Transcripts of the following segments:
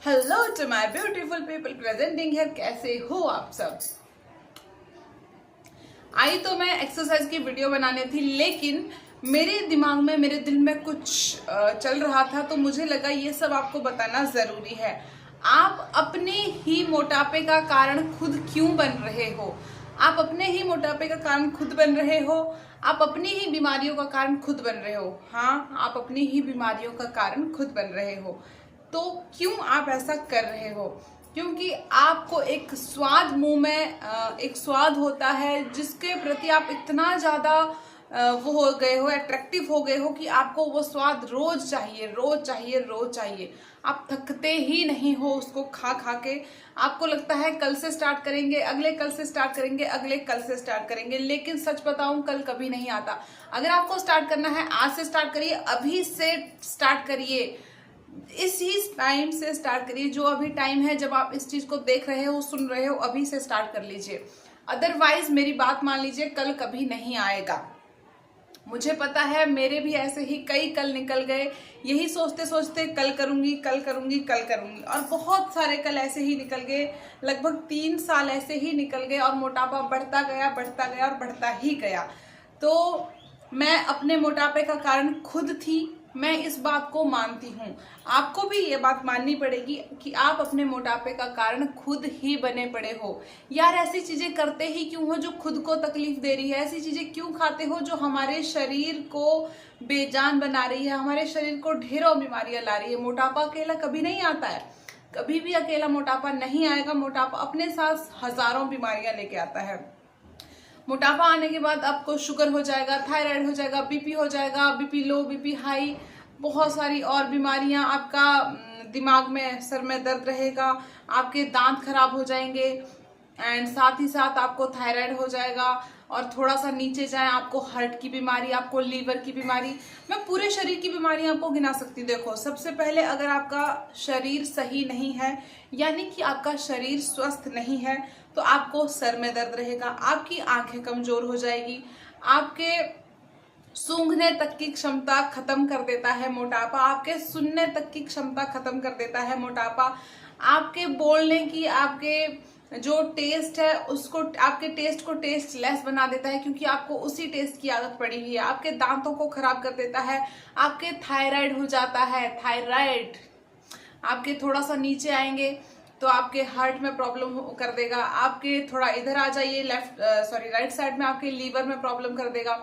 Hello to my beautiful people presenting here. कैसे हो आप सब? आई तो मैं एक्सरसाइज की वीडियो बनाने थी, लेकिन मेरे दिमाग में मेरे दिल में कुछ चल रहा था, तो मुझे लगा ये सब आपको बताना जरूरी है। आप अपने ही मोटापे का कारण खुद क्यों बन रहे हो? आप अपने ही मोटापे का कारण खुद बन रहे हो। आप अपनी ही बीमारियों का कारण खुद बन रहे हो। हाँ, आप अपनी ही बीमारियों का कारण खुद बन रहे हो। तो क्यों आप ऐसा कर रहे हो? क्योंकि आपको एक स्वाद मुंह में एक स्वाद होता है जिसके प्रति आप इतना ज्यादा वो हो गए हो, अट्रैक्टिव हो गए हो कि आपको वो स्वाद रोज चाहिए, रोज चाहिए, रोज चाहिए। आप थकते ही नहीं हो उसको खा खा के। आपको लगता है कल से स्टार्ट करेंगे, अगले कल से स्टार्ट करेंगे, अगले कल से स्टार्ट करेंगे, लेकिन सच बताऊं कल कभी नहीं आता। अगर आपको स्टार्ट करना है, आज से स्टार्ट करिए, अभी से स्टार्ट करिए, इसी टाइम से स्टार्ट करिए। जो अभी टाइम है जब आप इस चीज को देख रहे हो, सुन रहे हो, अभी से स्टार्ट कर लीजिए। अदरवाइज मेरी बात मान लीजिए, कल कभी नहीं आएगा। मुझे पता है, मेरे भी ऐसे ही कई कल निकल गए, यही सोचते सोचते कल करूंगी, कल करूंगी, कल करूंगी, और बहुत सारे कल ऐसे ही निकल गए। लगभग 3 साल ऐसे ही निकल गए और मोटापा बढ़ता गया, बढ़ता गया और बढ़ता ही गया। तो मैं अपने मोटापे का कारण खुद थी, मैं इस बात को मानती हूँ। आपको भी ये बात माननी पड़ेगी कि आप अपने मोटापे का कारण खुद ही बने पड़े हो। यार, ऐसी चीजें करते ही क्यों हो जो खुद को तकलीफ दे रही है? ऐसी चीजें क्यों खाते हो जो हमारे शरीर को बेजान बना रही है, हमारे शरीर को ढेरों बीमारियां ला रही है? मोटापा अकेला कभी नहीं आता है, कभी भी अकेला मोटापा नहीं आएगा। मोटापा अपने साथ हजारों बीमारियां लेके आता है। मोटापा आने के बाद आपको शुगर हो जाएगा, थायराइड हो जाएगा, बीपी हो जाएगा, बीपी लो, बीपी हाई, बहुत सारी और बीमारियां। आपका दिमाग में, सर में दर्द रहेगा, आपके दांत खराब हो जाएंगे, एंड साथ ही साथ आपको थायराइड हो जाएगा। और थोड़ा सा नीचे जाए, आपको हार्ट की बीमारी, आपको लीवर की बीमारी, मैं पूरे शरीर की बीमारी आपको गिना सकती हूँ। देखो, सबसे पहले अगर आपका शरीर सही नहीं है, यानी कि आपका शरीर स्वस्थ नहीं है, तो आपको सर में दर्द रहेगा, आपकी आंखें कमजोर हो जाएगी, आपके सूंघने तक की क्षमता खत्म कर देता है मोटापा, आपके सुनने तक की क्षमता खत्म कर देता है मोटापा, आपके बोलने की, आपके जो टेस्ट है उसको, आपके टेस्ट को टेस्टलेस बना देता है, क्योंकि आपको उसी टेस्ट की आदत पड़ी हुई है। आपके दांतों को खराब कर देता है, आपके थायराइड हो जाता है। थायराइड आपके थोड़ा सा नीचे आएंगे तो आपके हार्ट में प्रॉब्लम कर देगा। आपके थोड़ा इधर आ जाइए, राइट साइड में आपके लीवर में प्रॉब्लम कर देगा।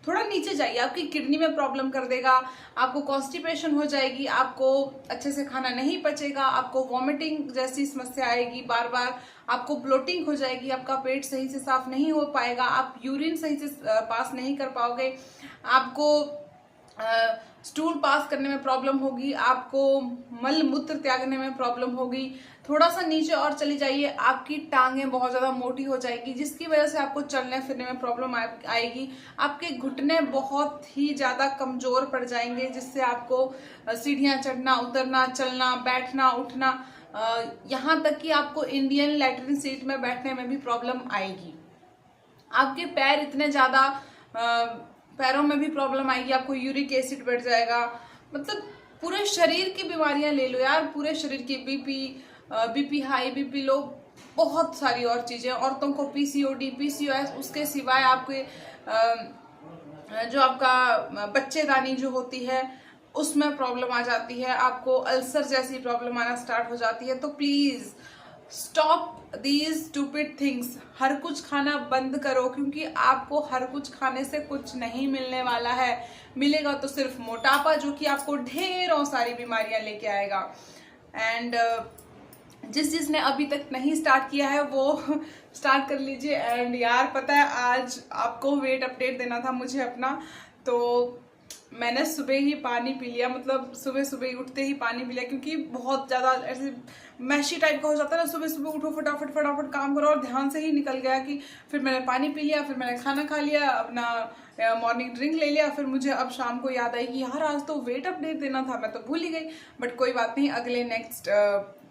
थोड़ा नीचे जाइए, आपकी किडनी में प्रॉब्लम कर देगा, आपको कॉन्स्टिपेशन हो जाएगी, आपको अच्छे से खाना नहीं पचेगा, आपको वॉमिटिंग जैसी समस्या आएगी बार बार, आपको ब्लोटिंग हो जाएगी, आपका पेट सही से साफ नहीं हो पाएगा, आप यूरिन सही से पास नहीं कर पाओगे, आपको स्टूल पास करने में प्रॉब्लम होगी, आपको मल मूत्र त्यागने में प्रॉब्लम होगी। थोड़ा सा नीचे और चली जाइए, आपकी टांगें बहुत ज्यादा मोटी हो जाएगी, जिसकी वजह से आपको चलने फिरने में प्रॉब्लम आएगी। आपके घुटने बहुत ही ज्यादा कमजोर पड़ जाएंगे, जिससे आपको सीढ़ियां चढ़ना, उतरना, चलना, बैठना, उठना, यहाँ तक कि आपको इंडियन लैट्रिन सीट में बैठने में भी प्रॉब्लम आएगी। आपके पैर इतने ज्यादा, पैरों में भी प्रॉब्लम आएगी, आपको यूरिक एसिड बढ़ जाएगा। मतलब पूरे शरीर की बीमारियां ले लो यार, पूरे शरीर की, बीपी हाई, बीपी लो, बहुत सारी और चीजें। औरतों को पीसीओडी, पीसीओएस, उसके सिवाय आपके जो आपका बच्चेदानी जो होती है उसमें प्रॉब्लम आ जाती है, आपको अल्सर जैसी प्रॉब्लम आना स्टार्ट हो जाती है। तो please stop these stupid things. हर कुछ खाना बंद करो, क्योंकि आपको हर कुछ खाने से कुछ नहीं मिलने वाला है। मिलेगा तो सिर्फ मोटापा, जो कि आपको ढेरों सारी बीमारियां लेके आएगा। एंड जिसने अभी तक नहीं स्टार्ट किया है वो स्टार्ट कर लीजिए। एंड यार, पता है आज आपको वेट अपडेट देना था मुझे अपना, तो मैंने सुबह ही पानी पी लिया, मतलब सुबह सुबह ही उठते ही पानी पी लिया, क्योंकि बहुत ज्यादा ऐसे मैशी टाइप का हो जाता है ना, सुबह सुबह उठो, फटाफट फटाफट काम करो, और ध्यान से ही निकल गया कि फिर मैंने पानी पी लिया, फिर मैंने खाना खा लिया, अपना मॉर्निंग ड्रिंक ले लिया, फिर मुझे अब शाम को याद आई कि यार आज तो वेट अपडेट देना था, मैं तो भूल ही गई। बट कोई बात नहीं, अगले नेक्स्ट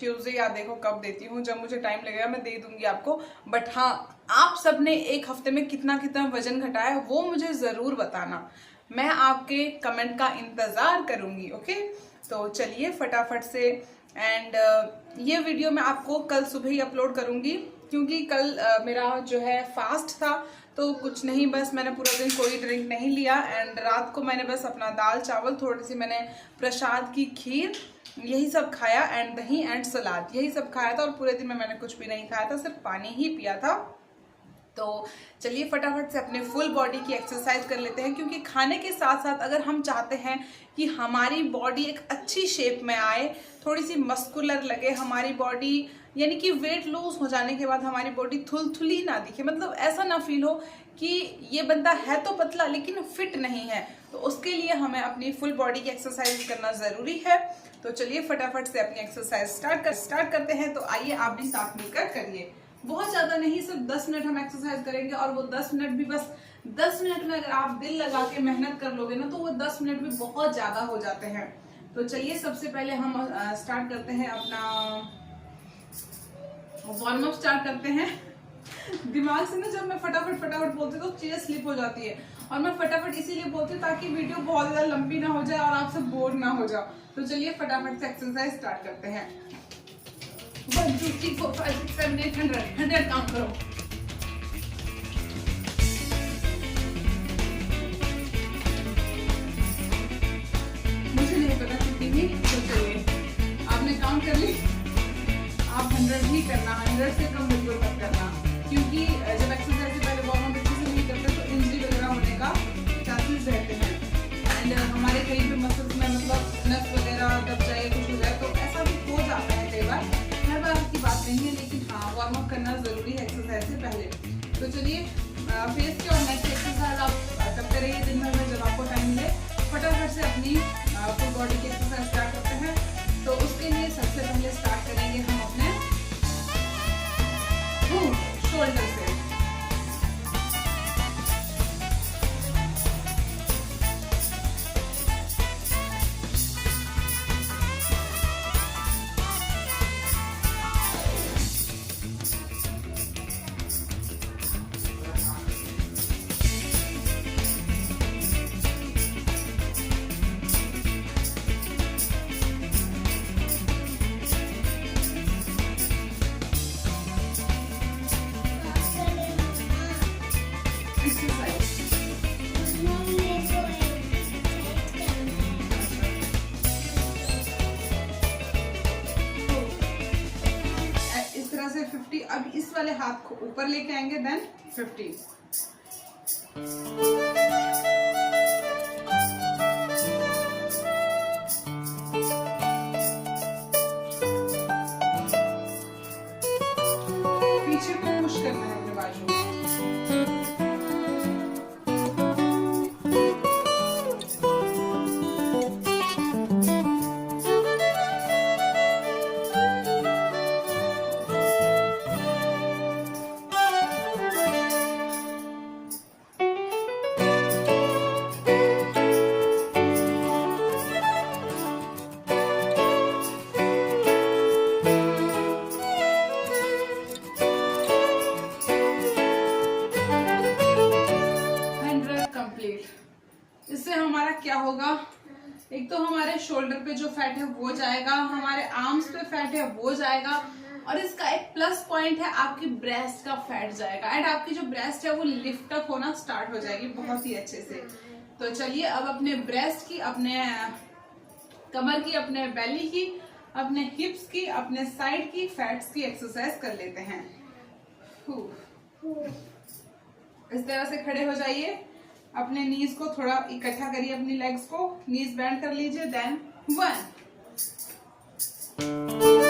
ट्यूसडे या देखो कब देती हूँ, जब मुझे टाइम लगेगा मैं दे दूंगी आपको। बट हाँ, आप सबने एक हफ्ते में कितना कितना वजन घटाया वो मुझे जरूर बताना, मैं आपके कमेंट का इंतजार करूंगी। ओके, तो चलिए फटाफट से एंड ये वीडियो मैं आपको कल सुबह ही अपलोड करूंगी, क्योंकि कल मेरा जो है फास्ट था, तो कुछ नहीं, बस मैंने पूरा दिन कोई ड्रिंक नहीं लिया। एंड रात को मैंने बस अपना दाल चावल, थोड़ी सी मैंने प्रसाद की खीर, यही सब खाया, एंड दही एंड सलाद, यही सब खाया था। और पूरे दिन में मैंने कुछ भी नहीं खाया था, सिर्फ पानी ही पिया था। तो चलिए फटाफट से अपने फुल बॉडी की एक्सरसाइज कर लेते हैं, क्योंकि खाने के साथ साथ अगर हम चाहते हैं कि हमारी बॉडी एक अच्छी शेप में आए, थोड़ी सी मस्कुलर लगे हमारी बॉडी, यानी कि वेट लूज हो जाने के बाद हमारी बॉडी थुलथुली ना दिखे, मतलब ऐसा ना फील हो कि ये बंदा है तो पतला लेकिन फिट नहीं है, तो उसके लिए हमें अपनी फुल बॉडी की एक्सरसाइज करना ज़रूरी है। तो चलिए फटाफट से अपनी एक्सरसाइज स्टार्ट करते हैं। तो आइए आप भी साथ मिलकर करिए। बहुत ज़्यादा नहीं, सिर्फ 10 मिनट हम एक्सरसाइज करेंगे, और वो 10 मिनट भी बस 10 मिनट में अगर आप दिल लगा के मेहनत कर लोगे ना, तो वो 10 मिनट भी बहुत ज़्यादा हो जाते हैं। तो चलिए सबसे पहले हम स्टार्ट करते हैं, अपना वार्म अप स्टार्ट करते हैं। दिमाग से ना जब मैं फटाफट बोलती हूँ तो चीज़ें स्लिप हो जाती है, और मैं फटाफट इसीलिए बोलती हूँ ताकि वीडियो बहुत ज़्यादा लंबी ना हो जाए और आपसे बोर ना हो जाओ। तो चलिए फटाफट से एक्सरसाइज स्टार्ट करते हैं। 1 2 3 4 5 6 7 8 100 काउंट करो। मुझे नहीं पता कितनी भी, तो चलिए आपने काउंट कर ली, आप 100 ही करना, 100 से कम बिल्कुल मत करना, क्योंकि जब एक्सरसाइज से पहले वार्म अप अच्छे से नहीं करते तो इंजरी वगैरह होने का चांसेस रहते हैं। एंड हमारे कहीं भी मसल्स में मतलब नस वगैरह दब जाए, कुछ हो जाए, तो ऐसा भी हो जाता है कई बार, हर बार की बात नहीं है, लेकिन हाँ वार्म अप करना जरूरी है एक्सरसाइज से पहले। तो चलिए फेस के और नेक की एक्सरसाइज आप करते रहिए दिन भर में, जब आपको टाइम मिले फटाफट से अपनी फुल बॉडी की एक्सरसाइज स्टार्ट करते हैं। तो उसके लिए सबसे पहले स्टार्ट करेंगे हम अपने शोल्डर से। से 50, अब इस वाले हाथ को ऊपर लेके आएंगे, देन 50। पीछे को पुश करना है अपने बाजू में। इससे हमारा क्या होगा, एक तो हमारे शोल्डर पे जो फैट है वो जाएगा, हमारे आर्म्स पे फैट है वो जाएगा, और इसका एक प्लस पॉइंट है आपकी ब्रेस्ट का फैट जाएगा, एंड आपकी जो ब्रेस्ट है वो लिफ्ट अप होना स्टार्ट हो जाएगी बहुत ही अच्छे से। तो चलिए अब अपने ब्रेस्ट की, अपने कमर की, अपने बेली की, अपने हिप्स की, अपने साइड की फैट्स की एक्सरसाइज कर लेते हैं। इस तरह से खड़े हो जाइए, अपने नीज को थोड़ा इकट्ठा करिए, अपनी लेग्स को नीज बैंड कर लीजिए, देन 1 2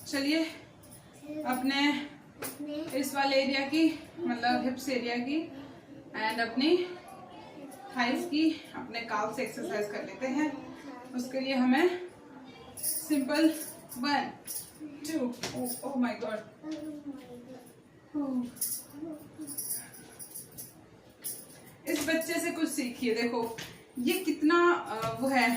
चलिए अपने इस वाले एरिया की, मतलब हिप्स एरिया की एंड अपनी थाइस की, अपने काफ से एक्सरसाइज कर लेते हैं। उसके लिए हमें सिंपल 1 2 ओह माय गॉड, इस बच्चे से कुछ सीखिए। देखो ये कितना वो है,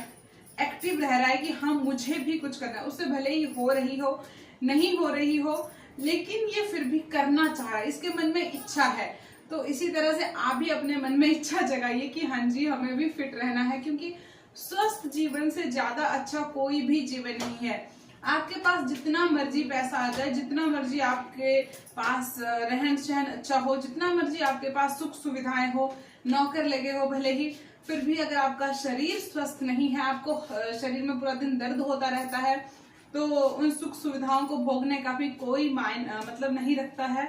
एक्टिव रह रहा है कि हाँ मुझे भी कुछ करना है। उससे भले ही हो रही हो नहीं हो रही हो, लेकिन ये फिर भी करना चाह रहा है, इसके मन में इच्छा है। तो इसी तरह से आप भी अपने मन में इच्छा जगाइए कि हाँ जी हमें भी फिट रहना है, क्योंकि स्वस्थ जीवन से ज्यादा अच्छा कोई भी जीवन नहीं है। आपके पास जितना मर्जी पैसा आ जाए, जितना मर्जी आपके पास रहन सहन अच्छा हो, जितना मर्जी आपके पास सुख सुविधाएं हो, नौकर लगे हो भले ही, फिर भी अगर आपका शरीर स्वस्थ नहीं है, आपको शरीर में पूरा दिन दर्द होता रहता है, तो उन सुख सुविधाओं को भोगने का भी कोई मतलब नहीं रखता है।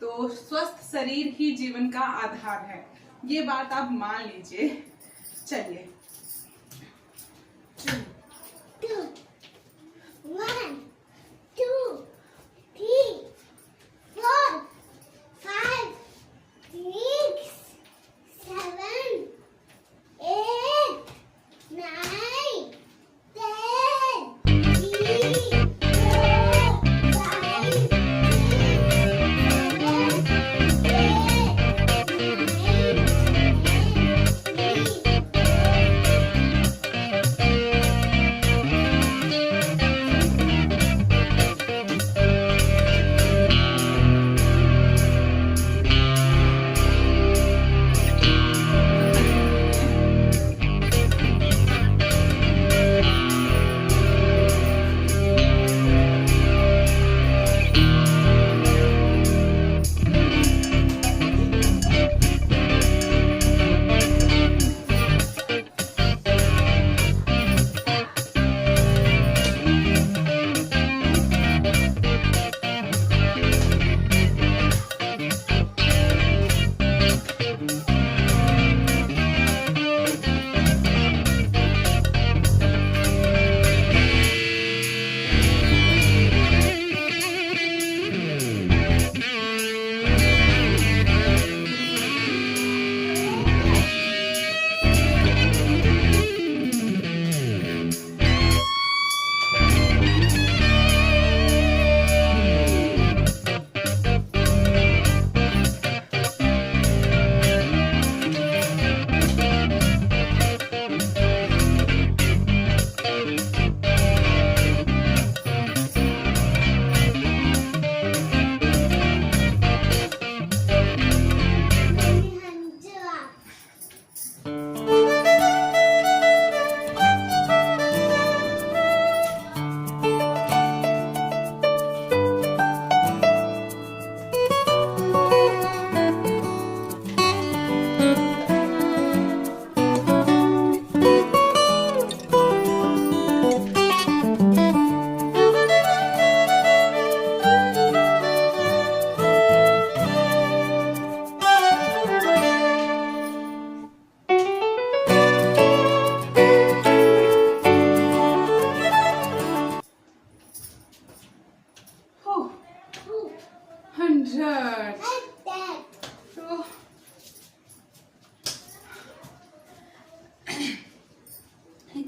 तो स्वस्थ शरीर ही जीवन का आधार है, ये बात आप मान लीजिए। चलिए 2 1 2 3 4 5 6 7 8 9 10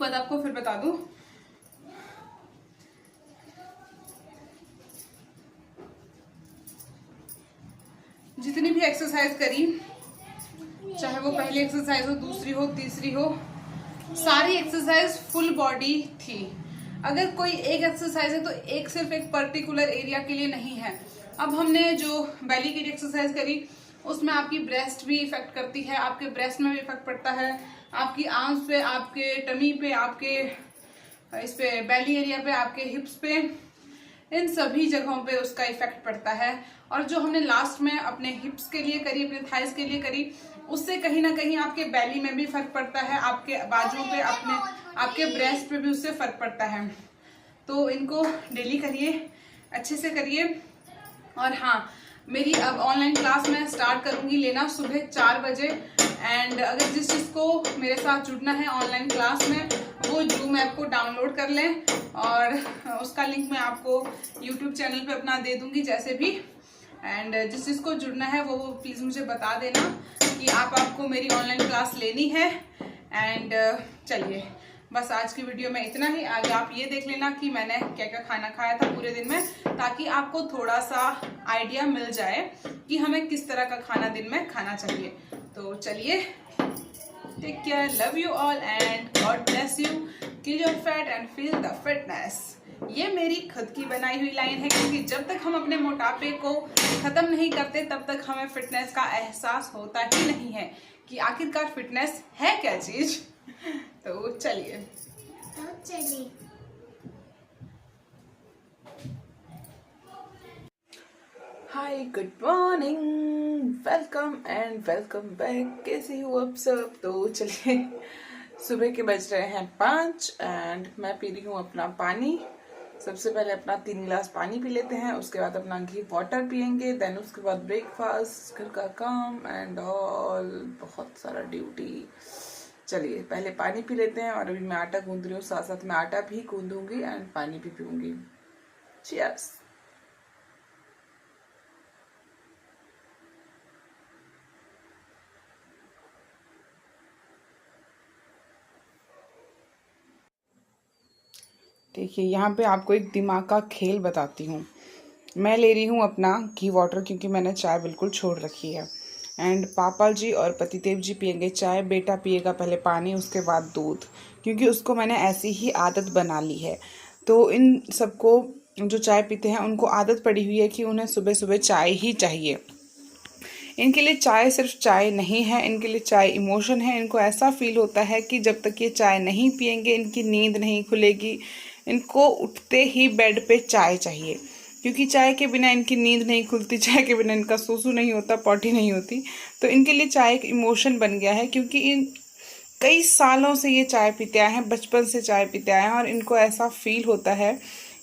बात आपको फिर बता दूं, जितनी भी एक्सरसाइज करी, चाहे वो पहली एक्सरसाइज हो, दूसरी हो, तीसरी हो, सारी एक्सरसाइज फुल बॉडी थी। अगर कोई एक एक्सरसाइज है तो एक सिर्फ एक पर्टिकुलर एरिया के लिए नहीं है। अब हमने जो बेली की एक्सरसाइज करी उसमें आपकी ब्रेस्ट भी इफेक्ट करती है, आपके ब्रेस्ट में भी इफेक्ट पड़ता है, आपकी आर्म्स पे, आपके टमी पे, आपके इस पे बेली एरिया पे, आपके हिप्स पे, इन सभी जगहों पे उसका इफेक्ट पड़ता है। और जो हमने लास्ट में अपने हिप्स के लिए करी, अपने थाइस के लिए करी, उससे कहीं ना कहीं आपके बेली में भी फर्क पड़ता है, आपके बाजुओं पे, आपके ब्रेस्ट पे भी उससे फर्क पड़ता है। तो इनको डेली करिए, अच्छे से करिए। और हाँ, मेरी अब ऑनलाइन क्लास मैं स्टार्ट करूंगी लेना सुबह 4 बजे। एंड अगर जिस चीज़ को मेरे साथ जुड़ना है ऑनलाइन क्लास में, वो जूम ऐप को डाउनलोड कर लें और उसका लिंक मैं आपको यूट्यूब चैनल पे अपना दे दूंगी जैसे भी। एंड जिस चीज़ को जुड़ना है वो प्लीज़ मुझे बता देना कि आपको मेरी ऑनलाइन क्लास लेनी है। एंड चलिए, बस आज की वीडियो में इतना ही। आगे आप ये देख लेना कि मैंने क्या क्या खाना खाया था पूरे दिन में, ताकि आपको थोड़ा सा आइडिया मिल जाए कि हमें किस तरह का खाना दिन में खाना चाहिए। तो चलिए, take care, love you all and God bless you, kill your fat and feel the fitness. ये मेरी खुद की बनाई हुई लाइन है, क्योंकि जब तक हम अपने मोटापे को खत्म नहीं करते तब तक हमें फिटनेस का एहसास होता ही नहीं है कि आखिरकार फिटनेस है क्या चीज। तो चलिए, hi, good morning, welcome and welcome back. कैसे हो आप सब? तो चलिए, सुबह के बज रहे हैं 5 एंड मैं पी रही हूँ अपना पानी। सबसे पहले अपना 3 गिलास पानी पी लेते हैं, उसके बाद अपना घी वाटर पियेंगे, देन उसके बाद ब्रेकफास्ट, घर का काम एंड ऑल, बहुत सारा ड्यूटी। चलिए, पहले पानी पी लेते हैं और अभी मैं आटा गूंद रही हूँ, साथ साथ मैं आटा भी गूंदूंगी एंड पानी भी पीऊंगी। चीयर्स। देखिए, यहाँ पे आपको एक दिमाग का खेल बताती हूँ। मैं ले रही हूँ अपना घी वाटर, क्योंकि मैंने चाय बिल्कुल छोड़ रखी है। एंड पापा जी और पतिदेव जी पियेंगे चाय, बेटा पिएगा पहले पानी, उसके बाद दूध, क्योंकि उसको मैंने ऐसी ही आदत बना ली है। तो इन सबको जो चाय पीते हैं उनको आदत पड़ी हुई है कि उन्हें सुबह सुबह चाय ही चाहिए। इनके लिए चाय सिर्फ चाय नहीं है, इनके लिए चाय इमोशन है। इनको ऐसा फील होता है कि जब तक ये चाय नहीं पियेंगे इनकी नींद नहीं खुलेगी। इनको उठते ही बेड पे चाय चाहिए, क्योंकि चाय के बिना इनकी नींद नहीं खुलती, चाय के बिना इनका सूसू नहीं होता, पॉटी नहीं होती। तो इनके लिए चाय एक इमोशन बन गया है, क्योंकि इन कई सालों से ये चाय पीते आए हैं, बचपन से चाय पीते आए हैं, और इनको ऐसा फील होता है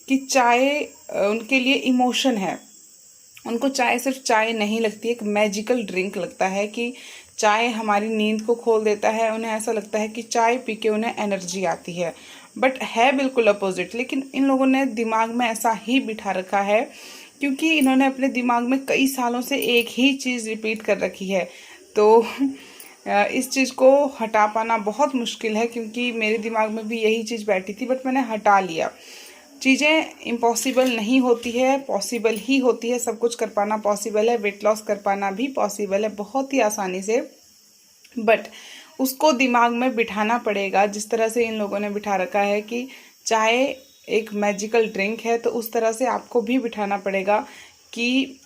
कि चाय उनके लिए इमोशन है। उनको चाय सिर्फ चाय नहीं लगती, एक मैजिकल ड्रिंक लगता है कि चाय हमारी नींद को खोल देता है। उन्हें ऐसा लगता है कि चाय पी के उन्हें एनर्जी आती है, बट है बिल्कुल अपोजिट। लेकिन इन लोगों ने दिमाग में ऐसा ही बिठा रखा है, क्योंकि इन्होंने अपने दिमाग में कई सालों से एक ही चीज़ रिपीट कर रखी है। तो इस चीज़ को हटा पाना बहुत मुश्किल है, क्योंकि मेरे दिमाग में भी यही चीज़ बैठी थी, बट मैंने हटा लिया। चीज़ें इम्पॉसिबल नहीं होती है, पॉसिबल ही होती है। सब कुछ कर पाना पॉसिबल है, वेट लॉस कर पाना भी पॉसिबल है, बहुत ही आसानी से। बट उसको दिमाग में बिठाना पड़ेगा, जिस तरह से इन लोगों ने बिठा रखा है कि चाय एक मैजिकल ड्रिंक है, तो उस तरह से आपको भी बिठाना पड़ेगा कि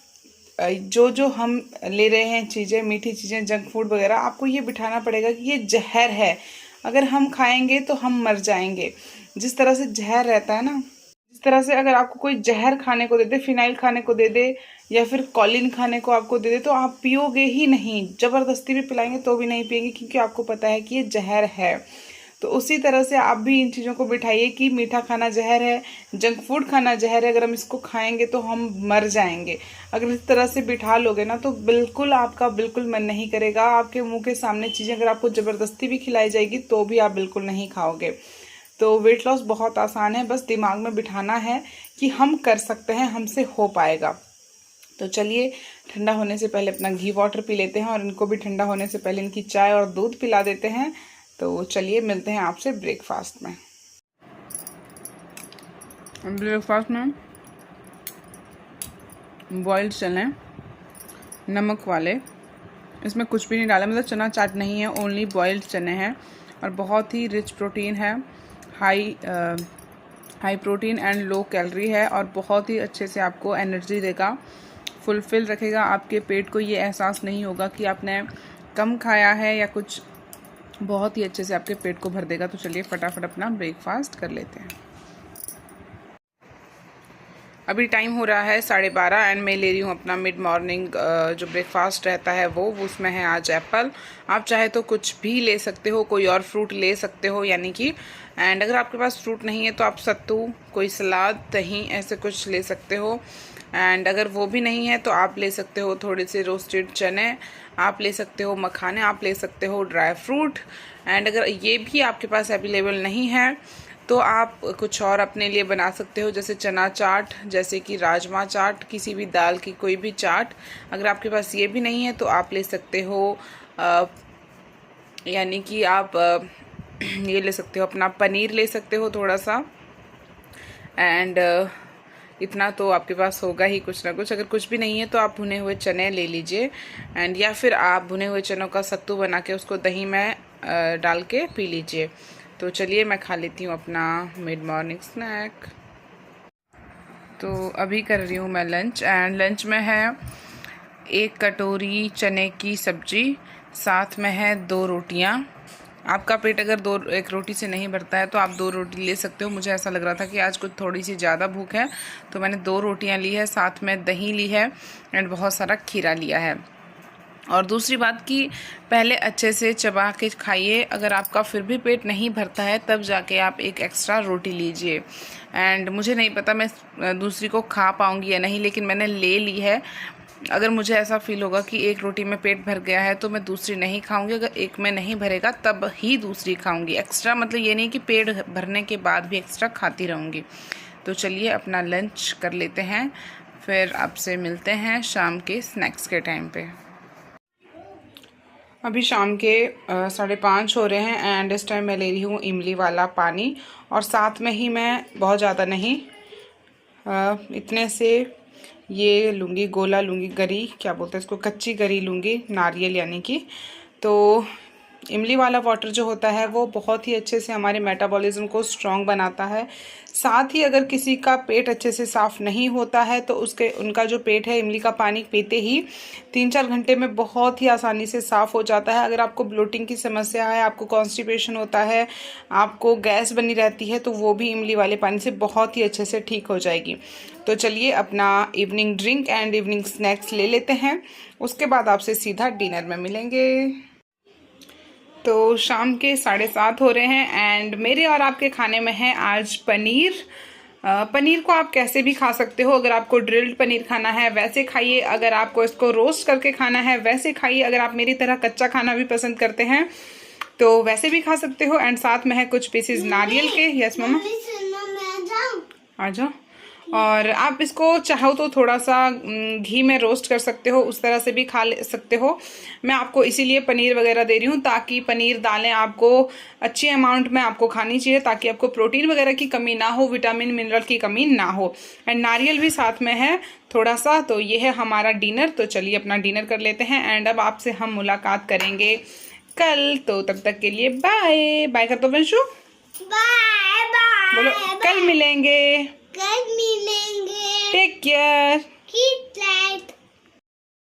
जो हम ले रहे हैं चीज़ें, मीठी चीज़ें, जंक फूड वगैरह, आपको ये बिठाना पड़ेगा कि ये जहर है। अगर हम खाएंगे तो हम मर जाएंगे। जिस तरह से जहर रहता है ना, जिस तरह से अगर आपको कोई जहर खाने को दे दे, फिनाइल खाने को दे दे या फिर कॉलिन खाने को आपको दे दे, तो आप पियोगे ही नहीं। ज़बरदस्ती भी पिलाएंगे तो भी नहीं पिएंगे, क्योंकि आपको पता है कि ये जहर है। तो उसी तरह से आप भी इन चीज़ों को बिठाइए कि मीठा खाना जहर है, जंक फूड खाना जहर है, अगर हम इसको खाएंगे तो हम मर जाएंगे। अगर इस तरह से बिठा लोगे ना, तो बिल्कुल आपका बिल्कुल मन नहीं करेगा। आपके मुंह के सामने चीज़ें अगर आपको ज़बरदस्ती भी खिलाई जाएगी तो भी आप बिल्कुल नहीं खाओगे। तो वेट लॉस बहुत आसान है, बस दिमाग में बिठाना है कि हम कर सकते हैं, हमसे हो पाएगा। तो चलिए, ठंडा होने से पहले अपना घी वाटर पी लेते हैं, और इनको भी ठंडा होने से पहले इनकी चाय और दूध पिला देते हैं। तो चलिए, मिलते हैं आपसे ब्रेकफास्ट में। ब्रेकफास्ट में बॉइल्ड चने, नमक वाले, इसमें कुछ भी नहीं डाला, मतलब चना चाट नहीं है, ओनली बॉइल्ड चने हैं, और बहुत ही रिच प्रोटीन है, high protein and low calorie है, और बहुत ही अच्छे से आपको एनर्जी देगा, फुलफिल रखेगा। आपके पेट को ये एहसास नहीं होगा कि आपने कम खाया है या कुछ, बहुत ही अच्छे से आपके पेट को भर देगा। तो चलिए फटाफट अपना ब्रेकफास्ट कर लेते हैं। अभी टाइम हो रहा है 12:30 एंड मैं ले रही हूँ अपना मिड मॉर्निंग जो ब्रेकफास्ट रहता है वो उसमें है आज एप्पल। आप चाहे तो कुछ भी ले सकते हो, कोई और फ्रूट ले सकते हो यानी कि, एंड अगर आपके पास फ्रूट नहीं है तो आप सत्तू, कोई सलाद, दही ऐसे कुछ ले सकते हो। एंड अगर वो भी नहीं है तो आप ले सकते हो थोड़े से रोस्टेड चने, आप ले सकते हो मखाने, आप ले सकते हो ड्राई फ्रूट। एंड अगर ये भी आपके पास अवेलेबल नहीं है तो आप कुछ और अपने लिए बना सकते हो, जैसे चना चाट, जैसे कि राजमा चाट, किसी भी दाल की कोई भी चाट। अगर आपके पास ये भी नहीं है तो आप ले सकते हो यानी कि आप ये ले सकते हो, अपना पनीर ले सकते हो थोड़ा सा। एंड इतना तो आपके पास होगा ही कुछ ना कुछ। अगर कुछ भी नहीं है तो आप भुने हुए चने ले लीजिए, एंड या फिर आप भुने हुए चनों का सत्तू बना के उसको दही में डाल के पी लीजिए। तो चलिए मैं खा लेती हूँ अपना मिड मॉर्निंग स्नैक। तो अभी कर रही हूँ मैं लंच, एंड लंच में है 1 कटोरी चने की सब्जी, साथ में है 2 रोटियाँ। आपका पेट अगर 1 रोटी से नहीं भरता है तो आप 2 रोटी ले सकते हो। मुझे ऐसा लग रहा था कि आज कुछ थोड़ी सी ज़्यादा भूख है तो मैंने 2 रोटियाँ ली है, साथ में दही ली है एंड बहुत सारा खीरा लिया है। और दूसरी बात कि पहले अच्छे से चबा के खाइए, अगर आपका फिर भी पेट नहीं भरता है तब जाके आप एक एक्स्ट्रा रोटी लीजिए। एंड मुझे नहीं पता मैं दूसरी को खा पाऊँगी या नहीं, लेकिन मैंने ले ली है। अगर मुझे ऐसा फील होगा कि 1 रोटी में पेट भर गया है तो मैं दूसरी नहीं खाऊंगी, अगर 1 में नहीं भरेगा तब ही दूसरी खाऊंगी। एक्स्ट्रा मतलब ये नहीं कि पेट भरने के बाद भी एक्स्ट्रा खाती रहूँगी। तो चलिए अपना लंच कर लेते हैं, फिर आपसे मिलते हैं शाम के स्नैक्स के टाइम पे। अभी शाम के 5:30 हो रहे हैं एंड इस टाइम मैं ले रही हूँ इमली वाला पानी, और साथ में ही मैं बहुत ज़्यादा नहीं इतने से ये लूँगी, गोला लूँगी, गरी क्या बोलते हैं इसको, कच्ची गरी लूँगी, नारियल यानी कि। तो इमली वाला वाटर जो होता है वो बहुत ही अच्छे से हमारे मेटाबॉलिज्म को स्ट्रॉन्ग बनाता है। साथ ही अगर किसी का पेट अच्छे से साफ़ नहीं होता है तो उनका जो पेट है इमली का पानी पीते ही 3-4 घंटे में बहुत ही आसानी से साफ़ हो जाता है। अगर आपको ब्लोटिंग की समस्या है, आपको कॉन्स्टिपेशन होता है, आपको गैस बनी रहती है, तो वो भी इमली वाले पानी से बहुत ही अच्छे से ठीक हो जाएगी। तो चलिए अपना evening drink and evening snacks ले लेते हैं, उसके बाद आपसे सीधा डिनर में मिलेंगे। तो शाम के 7:30 हो रहे हैं एंड मेरे और आपके खाने में है आज पनीर। पनीर को आप कैसे भी खा सकते हो, अगर आपको ड्रिल्ड पनीर खाना है वैसे खाइए, अगर आपको इसको रोस्ट करके खाना है वैसे खाइए, अगर आप मेरी तरह कच्चा खाना भी पसंद करते हैं तो वैसे भी खा सकते हो। एंड साथ में है कुछ पीसेस नारियल के। यस मम्मा आ जाओ। और आप इसको चाहो तो थोड़ा सा घी में रोस्ट कर सकते हो, उस तरह से भी खा सकते हो। मैं आपको इसीलिए पनीर वगैरह दे रही हूँ ताकि पनीर दालें आपको अच्छी अमाउंट में आपको खानी चाहिए, ताकि आपको प्रोटीन वगैरह की कमी ना हो, विटामिन मिनरल की कमी ना हो। एंड नारियल भी साथ में है थोड़ा सा। तो ये है हमारा डिनर। तो चलिए अपना डिनर कर लेते हैं एंड अब आपसे हम मुलाकात करेंगे कल। तो तब तक के लिए बाय बाय कर दो वंशु, बाय बाय, बोलो कल मिलेंगे, कल मिलेंगे, टेक केयर।